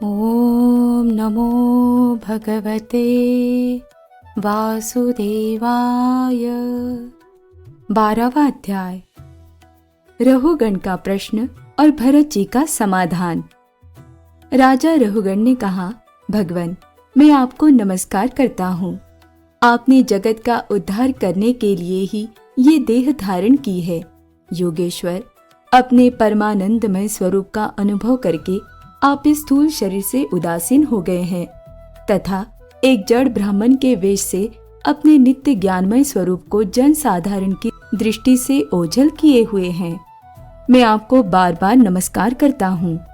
ओम नमो भगवते वासुदेवाय। 12वां अध्याय। रहुगण का प्रश्न और भरत जी का समाधान। राजा रहुगण ने कहा, भगवन, मैं आपको नमस्कार करता हूँ। आपने जगत का उद्धार करने के लिए ही ये देह धारण की है। योगेश्वर, अपने परमानंदमय स्वरूप का अनुभव करके आप इस स्थूल शरीर से उदासीन हो गए हैं तथा एक जड़ ब्राह्मण के वेश से अपने नित्य ज्ञानमय स्वरूप को जन साधारण की दृष्टि से ओझल किए हुए हैं। मैं आपको बार बार नमस्कार करता हूँ।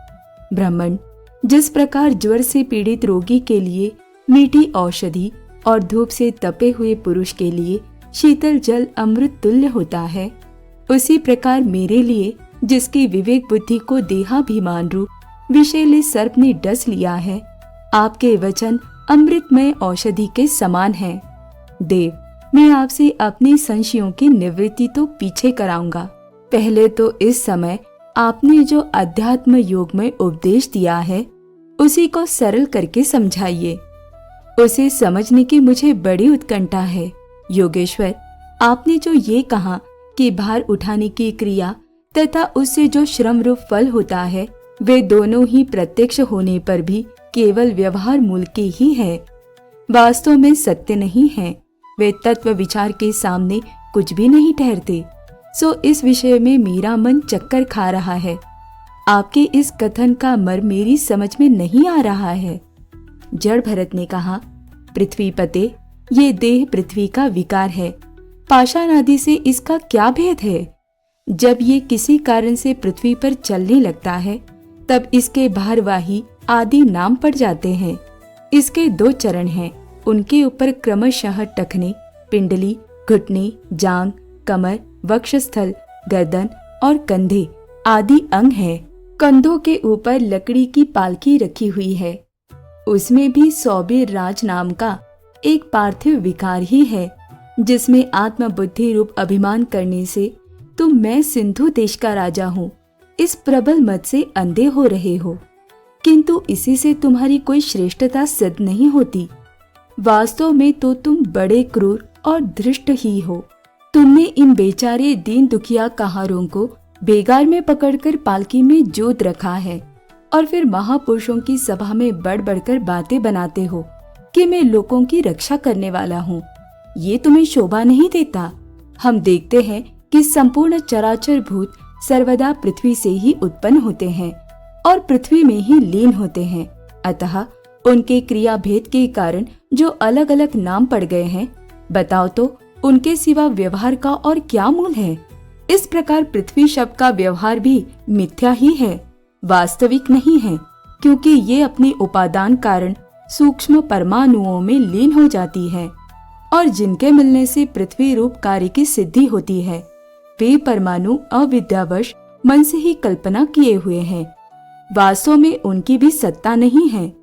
ब्राह्मण, जिस प्रकार ज्वर से पीड़ित रोगी के लिए मीठी औषधि और धूप से तपे हुए पुरुष के लिए शीतल जल अमृत तुल्य होता है, उसी प्रकार मेरे लिए, जिसकी विवेक बुद्धि को देहाभिमान रूप विषैले सर्प ने डस लिया है, आपके वचन अमृतमय औषधि के समान हैं। देव, मैं आपसे अपने संशयों की निवृत्ति तो पीछे कराऊंगा। पहले तो इस समय आपने जो अध्यात्म योग में उपदेश दिया है, उसी को सरल करके समझाइए। उसे समझने की मुझे बड़ी उत्कंठा है। योगेश्वर, आपने जो ये कहा कि भार उठाने की क्रिया तथा उससे जो श्रम रूप फल होता है, वे दोनों ही प्रत्यक्ष होने पर भी केवल व्यवहार मूल के ही है, वास्तव में सत्य नहीं है। वे तत्व विचार के सामने कुछ भी नहीं ठहरते। सो इस विषय में मेरा मन चक्कर खा रहा है। आपके इस कथन का मर्म मेरी समझ में नहीं आ रहा है। जड़ भरत ने कहा, पृथ्वीपते, ये देह पृथ्वी का विकार है। पाषाण आदि से इसका क्या भेद है? जब ये किसी कारण से पृथ्वी पर चलने लगता है, तब इसके भारवाही आदि नाम पड़ जाते हैं। इसके 2 चरण हैं। उनके ऊपर क्रमशः टखने, पिंडली, घुटने, जांग, कमर, वक्षस्थल, गर्दन और कंधे आदि अंग हैं। कंधों के ऊपर लकड़ी की पालकी रखी हुई है। उसमें भी सौबीर राज नाम का एक पार्थिव विकार ही है, जिसमें आत्मबुद्धि रूप अभिमान करने से तुम मैं सिंधु देश का राजा हूँ, इस प्रबल मत से अंधे हो रहे हो। किंतु इसी से तुम्हारी कोई श्रेष्ठता सिद्ध नहीं होती। वास्तव में तो तुम बड़े क्रूर और धृष्ट ही हो। तुमने इन बेचारे दीन दुखिया कहारों को बेगार में पकड़कर पालकी में जोत रखा है और फिर महापुरुषों की सभा में बढ़ बढ़कर बातें बनाते हो कि मैं लोगों की रक्षा करने वाला हूँ। ये तुम्हें शोभा नहीं देता। हम देखते हैं कि संपूर्ण चराचर भूत सर्वदा पृथ्वी से ही उत्पन्न होते हैं और पृथ्वी में ही लीन होते हैं। अतः उनके क्रिया भेद के कारण जो अलग अलग नाम पड़ गए हैं, बताओ तो उनके सिवा व्यवहार का और क्या मूल है? इस प्रकार पृथ्वी शब्द का व्यवहार भी मिथ्या ही है, वास्तविक नहीं है, क्योंकि ये अपने उपादान कारण सूक्ष्म परमाणुओं में लीन हो जाती है और जिनके मिलने से पृथ्वी रूप कार्य की सिद्धि होती है, वे परमाणु अविद्यावश मन से ही कल्पना किए हुए हैं। वास्तव में उनकी भी सत्ता नहीं है।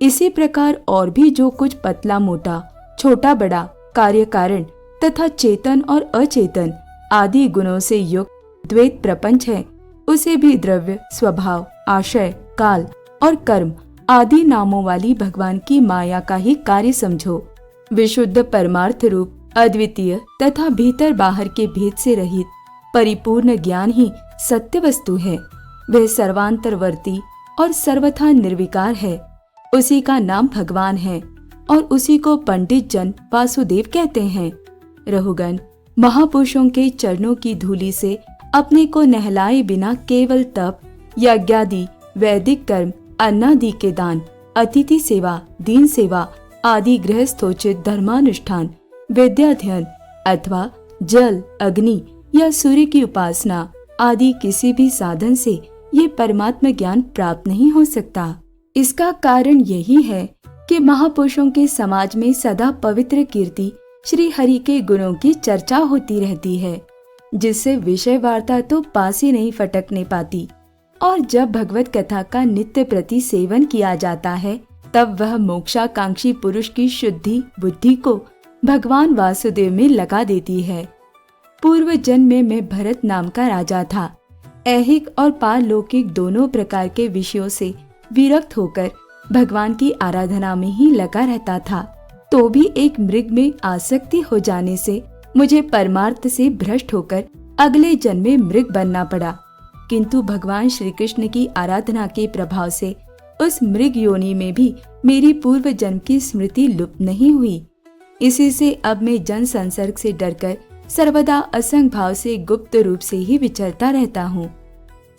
इसी प्रकार और भी जो कुछ पतला मोटा, छोटा बड़ा, कार्य कारण तथा चेतन और अचेतन आदि गुणों से युक्त द्वैत प्रपंच है, उसे भी द्रव्य, स्वभाव, आशय, काल और कर्म आदि नामों वाली भगवान की माया का ही कार्य समझो। विशुद्ध परमार्थ रूप अद्वितीय तथा भीतर बाहर के भेद से रहित परिपूर्ण ज्ञान ही सत्य वस्तु है। वह सर्वांतरवर्ती और सर्वथा निर्विकार है। उसी का नाम भगवान है और उसी को पंडित जन वासुदेव कहते हैं। रहुगण, महापुरुषों के चरणों की धूलि से अपने को नहलाए बिना केवल तप, यज्ञादि, वैदिक कर्म, अन्नादि के दान, अतिथि सेवा, दीन सेवा आदि गृहस्थोचित धर्मानुष्ठान, विद्याध्ययन अथवा जल, अग्नि या सूर्य की उपासना आदि किसी भी साधन से ये परमात्मा ज्ञान प्राप्त नहीं हो सकता। इसका कारण यही है कि महापुरुषों के समाज में सदा पवित्र कीर्ति श्री हरि के गुणों की चर्चा होती रहती है, जिससे विषय वार्ता तो पास ही नहीं फटकने पाती। और जब भगवत कथा का नित्य प्रति सेवन किया जाता है, तब वह मोक्षाकांक्षी पुरुष की शुद्धि बुद्धि को भगवान वासुदेव में लगा देती है। पूर्व जन्म में मैं भरत नाम का राजा था। ऐहिक और पारलौकिक दोनों प्रकार के विषयों से विरक्त होकर भगवान की आराधना में ही लगा रहता था, तो भी एक मृग में आसक्ति हो जाने से मुझे परमार्थ से भ्रष्ट होकर अगले जन्म में मृग बनना पड़ा। किंतु भगवान श्री कृष्ण की आराधना के प्रभाव से उस मृग योनि में भी मेरी पूर्व जन्म की स्मृति लुप्त नहीं हुई। इसी से अब मैं जन संसर्ग से डरकर सर्वदा असंग भाव से गुप्त रूप से ही विचरता रहता हूँ।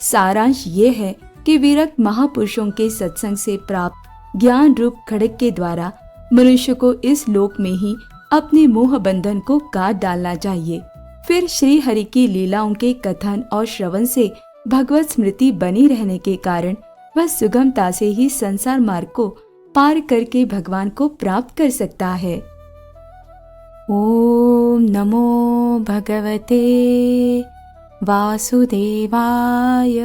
सारांश ये है कि विरक्त महापुरुषों के सत्संग से प्राप्त ज्ञान रूप खड्ग के द्वारा मनुष्य को इस लोक में ही अपने मोह बंधन को काट डालना चाहिए। फिर श्री हरि की लीलाओं के कथन और श्रवण से भगवत स्मृति बनी रहने के कारण वह सुगमता से ही संसार मार्ग को पार करके भगवान को प्राप्त कर सकता है। ओम नमो भगवते वासुदेवाय।